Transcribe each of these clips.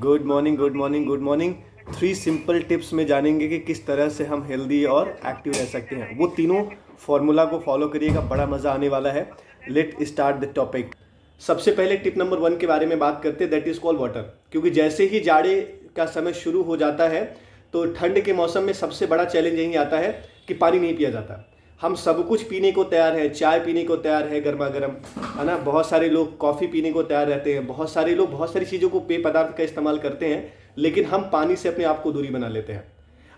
Good morning good morning good morning. 3 simple tips में जानेंगे कि किस तरह से हम हेल्दी और एक्टिव रह सकते हैं। वो तीनों फॉर्मूला को फॉलो करिएगा, बड़ा मज़ा आने वाला है। Let start the topic. सबसे पहले टिप नंबर 1 के बारे में बात करते हैं, दैट इज़ कॉल्ड वाटर। क्योंकि जैसे ही जाड़े का समय शुरू हो जाता है तो ठंड के मौसम में सबसे बड़ा चैलेंज यही आता है कि पानी नहीं पिया जाता। हम सब कुछ पीने को तैयार हैं, चाय पीने को तैयार है गर्मा गर्म, है ना। बहुत सारे लोग कॉफ़ी पीने को तैयार रहते हैं, बहुत सारे लोग बहुत सारी चीज़ों को पेय पदार्थ का इस्तेमाल करते हैं, लेकिन हम पानी से अपने आप को दूरी बना लेते हैं।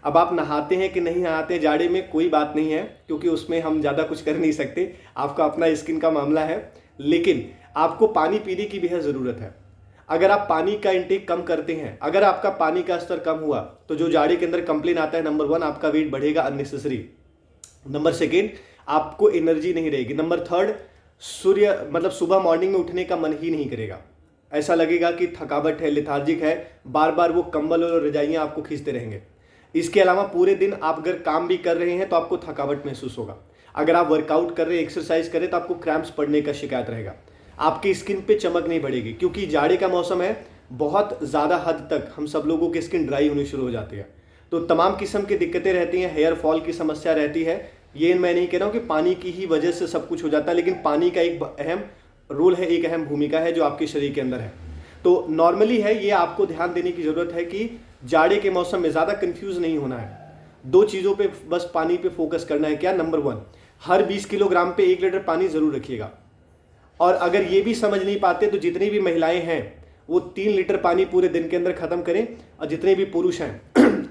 अब आप नहाते हैं कि नहीं नहाते हैं जाड़े में कोई बात नहीं है, क्योंकि उसमें हम ज़्यादा कुछ कर नहीं सकते, आपका अपना स्किन का मामला है। लेकिन आपको पानी पीने की बेहद ज़रूरत है। अगर आप पानी का इंटेक कम करते हैं, अगर आपका पानी का स्तर कम हुआ तो जो जाड़े के अंदर कंप्लेन आता है, नंबर 1 आपका वेट बढ़ेगा अननेसेसरी। नंबर 2 आपको एनर्जी नहीं रहेगी। नंबर 3 सुबह मॉर्निंग में उठने का मन ही नहीं करेगा, ऐसा लगेगा कि थकावट है, लेथार्जिक है, बार बार वो कंबल और रजाइयाँ आपको खींचते रहेंगे। इसके अलावा पूरे दिन आप अगर काम भी कर रहे हैं तो आपको थकावट महसूस होगा। अगर आप वर्कआउट कर रहे हैं, एक्सरसाइज करें तो आपको क्रैम्प्स पड़ने का शिकायत रहेगा। आपकी स्किन पे चमक नहीं बढ़ेगी, क्योंकि जाड़े का मौसम है, बहुत ज़्यादा हद तक हम सब लोगों की स्किन ड्राई होनी शुरू हो जाती है। तो तमाम किस्म की दिक्कतें रहती हैं, हेयर फॉल की समस्या रहती है। ये मैं नहीं कह रहा हूँ कि पानी की ही वजह से सब कुछ हो जाता है, लेकिन पानी का एक अहम रोल है, एक अहम भूमिका है जो आपके शरीर के अंदर है। तो नॉर्मली है, ये आपको ध्यान देने की ज़रूरत है कि जाड़े के मौसम में ज़्यादा कंफ्यूज नहीं होना है। 2 चीज़ों पे बस पानी पे फोकस करना है। क्या? नंबर 1, हर 20 किलोग्राम पे 1 लीटर पानी ज़रूर रखिएगा। और अगर ये भी समझ नहीं पाते तो जितनी भी महिलाएं हैं वो 3 लीटर पानी पूरे दिन के अंदर ख़त्म करें, और जितने भी पुरुष हैं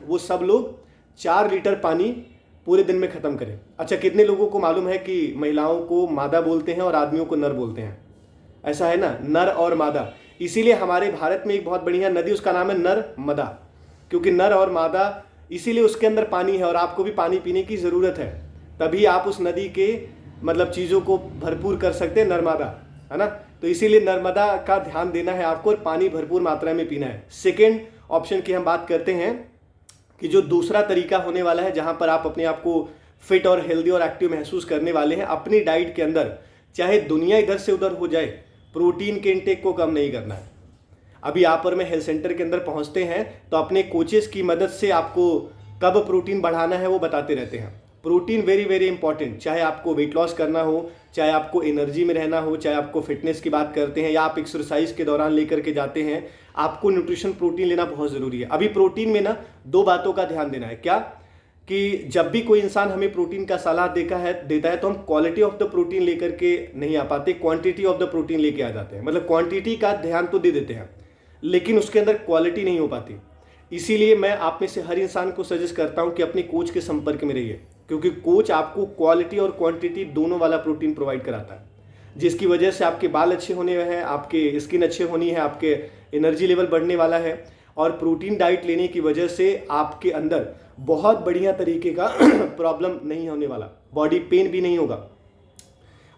वो सब लोग 4 लीटर पानी पूरे दिन में ख़त्म करें। अच्छा, कितने लोगों को मालूम है कि महिलाओं को मादा बोलते हैं और आदमियों को नर बोलते हैं? ऐसा है ना, नर और मादा। इसीलिए हमारे भारत में एक बहुत बढ़िया नदी, उसका नाम है नर्मदा, क्योंकि नर और मादा, इसीलिए उसके अंदर पानी है और आपको भी पानी पीने की ज़रूरत है। तभी आप उस नदी के चीज़ों को भरपूर कर सकते हैं, नर्मदा, है ना। तो इसीलिए नर्मदा का ध्यान देना है आपको और पानी भरपूर मात्रा में पीना है। सेकेंड ऑप्शन की हम बात करते हैं कि जो दूसरा तरीका होने वाला है, जहां पर आप अपने आप को फिट और हेल्दी और एक्टिव महसूस करने वाले हैं, अपनी डाइट के अंदर चाहे दुनिया इधर से उधर हो जाए, प्रोटीन के इंटेक को कम नहीं करना है। अभी आप और मैं हेल्थ सेंटर के अंदर पहुंचते हैं तो अपने कोचेस की मदद से आपको कब प्रोटीन बढ़ाना है वो बताते रहते हैं। प्रोटीन वेरी वेरी इंपॉर्टेंट, चाहे आपको वेट लॉस करना हो, चाहे आपको एनर्जी में रहना हो, चाहे आपको फिटनेस की बात करते हैं या आप एक्सरसाइज के दौरान लेकर के जाते हैं, आपको न्यूट्रिशन प्रोटीन लेना बहुत ज़रूरी है। अभी प्रोटीन में ना 2 बातों का ध्यान देना है। क्या? कि जब भी कोई इंसान हमें प्रोटीन का सलाह देता है तो हम क्वालिटी ऑफ द प्रोटीन लेकर के नहीं आ पाते, क्वांटिटी ऑफ द प्रोटीन लेके आ जाते हैं। मतलब क्वांटिटी का ध्यान तो दे देते हैं, लेकिन उसके अंदर क्वालिटी नहीं हो पाती। इसीलिए मैं आप में से हर इंसान को सजेस्ट करता हूं कि अपने कोच के संपर्क में रहिए, क्योंकि कोच आपको क्वालिटी और क्वांटिटी दोनों वाला प्रोटीन प्रोवाइड कराता है, जिसकी वजह से आपके बाल अच्छे होने हैं, आपके स्किन अच्छे होनी है, आपके एनर्जी लेवल बढ़ने वाला है, और प्रोटीन डाइट लेने की वजह से आपके अंदर बहुत बढ़िया तरीके का प्रॉब्लम नहीं होने वाला, बॉडी पेन भी नहीं होगा।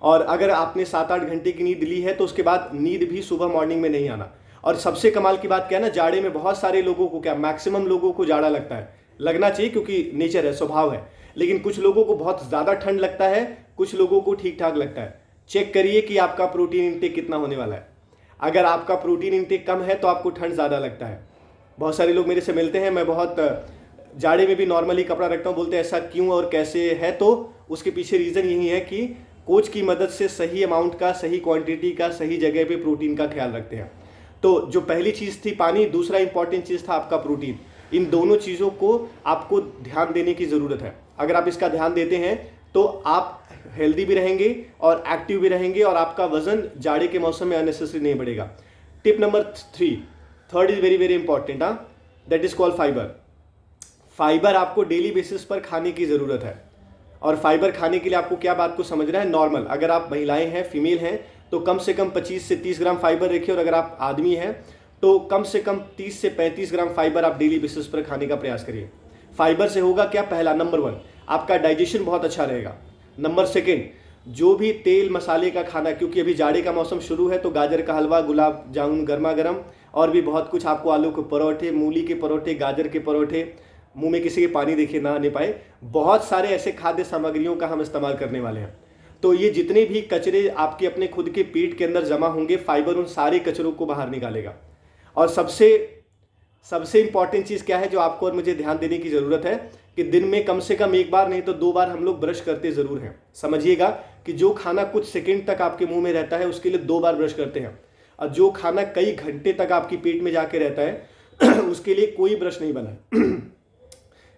और अगर आपने 7-8 घंटे की नींद ली है तो उसके बाद नींद भी सुबह मॉर्निंग में नहीं आना। और सबसे कमाल की बात क्या है ना, जाड़े में बहुत सारे लोगों को, क्या मैक्सिमम लोगों को जाड़ा लगता है, लगना चाहिए क्योंकि नेचर है, स्वभाव है, लेकिन कुछ लोगों को बहुत ज़्यादा ठंड लगता है, कुछ लोगों को ठीक ठाक लगता है। चेक करिए कि आपका प्रोटीन इंटेक कितना होने वाला है। अगर आपका प्रोटीन इंटेक कम है तो आपको ठंड ज़्यादा लगता है। बहुत सारे लोग मेरे से मिलते हैं, मैं बहुत जाड़े में भी नॉर्मली कपड़ा रखता हूँ, बोलते हैं ऐसा क्यों और कैसे है? तो उसके पीछे रीज़न यही है कि कोच की मदद से सही अमाउंट का, सही क्वांटिटी का, सही जगह पे प्रोटीन का ख्याल रखते हैं। तो जो पहली चीज़ थी पानी, दूसरा इंपॉर्टेंट चीज़ था आपका प्रोटीन। इन दोनों चीज़ों को आपको ध्यान देने की ज़रूरत है। अगर आप इसका ध्यान देते हैं तो आप हेल्दी भी रहेंगे और एक्टिव भी रहेंगे, और आपका वजन जाड़े के मौसम में अननेसेसरी नहीं बढ़ेगा। Tip number 3 is very very important, that is called fibre. Fibre आपको डेली बेसिस पर खाने की ज़रूरत है, और फाइबर खाने के लिए आपको क्या बात को समझना है। नॉर्मल, अगर आप महिलाएं हैं, फीमेल हैं, तो कम से कम 25 से 30 ग्राम फाइबर रखिए, और अगर आप आदमी हैं तो कम से कम 30 से 35 ग्राम फाइबर आप डेली बेसिस पर खाने का प्रयास करिए। फाइबर से होगा क्या? पहला, नंबर 1, आपका डाइजेशन बहुत अच्छा रहेगा। नंबर 2, जो भी तेल मसाले का खाना, क्योंकि अभी जाड़े का मौसम शुरू है, तो गाजर का हलवा, गुलाब जामुन गर्मा गर्म, और भी बहुत कुछ आपको, आलू के परोठे, मूली के परोठे, गाजर के परोठे, मुंह में किसी के पानी देखिए ना आने पाए, बहुत सारे ऐसे खाद्य सामग्रियों का हम इस्तेमाल करने वाले हैं। तो ये जितने भी कचरे आपके अपने खुद के पेट के अंदर जमा होंगे, फाइबर उन सारे कचरों को बाहर निकालेगा। और सबसे सबसे इंपॉर्टेंट चीज़ क्या है जो आपको और मुझे ध्यान देने की ज़रूरत है कि दिन में कम से कम एक बार नहीं तो 2 बार हम लोग ब्रश करते ज़रूर हैं। समझिएगा कि जो खाना कुछ सेकंड तक आपके मुंह में रहता है उसके लिए 2 बार ब्रश करते हैं, और जो खाना कई घंटे तक आपकी पेट में जाके रहता है उसके लिए कोई ब्रश नहीं बना है।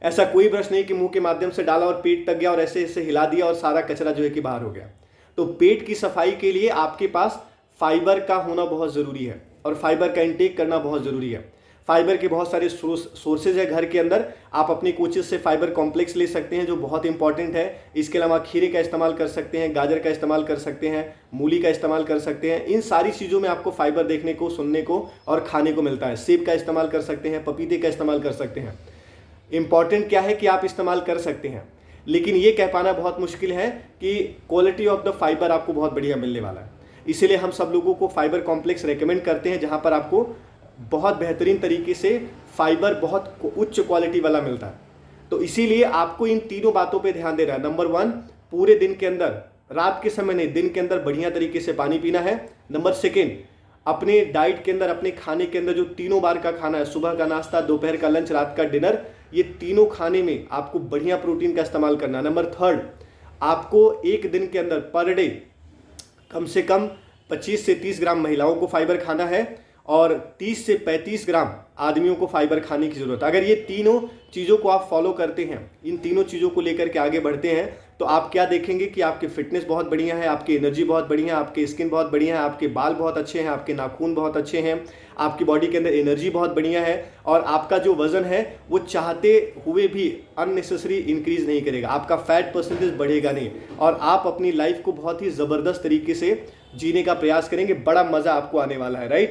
ऐसा कोई ब्रश नहीं कि मुंह के माध्यम से डाला और पेट तक गया और ऐसे ऐसे हिला दिया और सारा कचरा जो है कि बाहर हो गया। तो पेट की सफाई के लिए आपके पास फाइबर का होना बहुत ज़रूरी है और फाइबर का इंटेक करना बहुत ज़रूरी है। फाइबर के बहुत सारे सोर्सेज है घर के अंदर। आप अपनी कोचिज से फाइबर कॉम्प्लेक्स ले सकते हैं जो बहुत इंपॉर्टेंट है। इसके अलावा खीरे का इस्तेमाल कर सकते हैं, गाजर का इस्तेमाल कर सकते हैं, मूली का इस्तेमाल कर सकते हैं। इन सारी चीज़ों में आपको फाइबर देखने को, सुनने को और खाने को मिलता है। सेब का इस्तेमाल कर सकते हैं, पपीते का इस्तेमाल कर सकते हैं। इंपॉर्टेंट क्या है कि आप इस्तेमाल कर सकते हैं, लेकिन ये कह पाना बहुत मुश्किल है कि क्वालिटी ऑफ द फाइबर आपको बहुत बढ़िया मिलने वाला है। इसीलिए हम सब लोगों को फाइबर कॉम्प्लेक्स रेकमेंड करते हैं, जहां पर आपको बहुत बेहतरीन तरीके से फाइबर बहुत उच्च क्वालिटी वाला मिलता है। तो इसीलिए आपको इन तीनों बातों पे ध्यान देना है। नंबर 1, पूरे दिन के अंदर, रात के समय नहीं, दिन के अंदर बढ़िया तरीके से पानी पीना है। नंबर 2, अपने डाइट के अंदर, अपने खाने के अंदर जो तीनों बार का खाना है, सुबह का नाश्ता, दोपहर का लंच, रात का डिनर, ये तीनों खाने में आपको बढ़िया प्रोटीन का इस्तेमाल करना है। नंबर 3, आपको एक दिन के अंदर पर डे कम से कम 25 से 30 ग्राम महिलाओं को फाइबर खाना है और 30 से 35 ग्राम आदमियों को फाइबर खाने की जरूरत है। अगर ये तीनों चीज़ों को आप फॉलो करते हैं, इन तीनों चीज़ों को लेकर के आगे बढ़ते हैं, तो आप क्या देखेंगे कि आपकी फिटनेस बहुत बढ़िया है, आपकी एनर्जी बहुत बढ़िया है, आपकी स्किन बहुत बढ़िया है, आपके बाल बहुत अच्छे हैं, आपके नाखून बहुत अच्छे हैं, आपकी बॉडी के अंदर एनर्जी बहुत बढ़िया है और आपका जो वजन है वो चाहते हुए भी अननेसेसरी इंक्रीज नहीं करेगा। आपका फैट परसेंटेज बढ़ेगा नहीं और आप अपनी लाइफ को बहुत ही ज़बरदस्त तरीके से जीने का प्रयास करेंगे। बड़ा मज़ा आपको आने वाला है, राइट।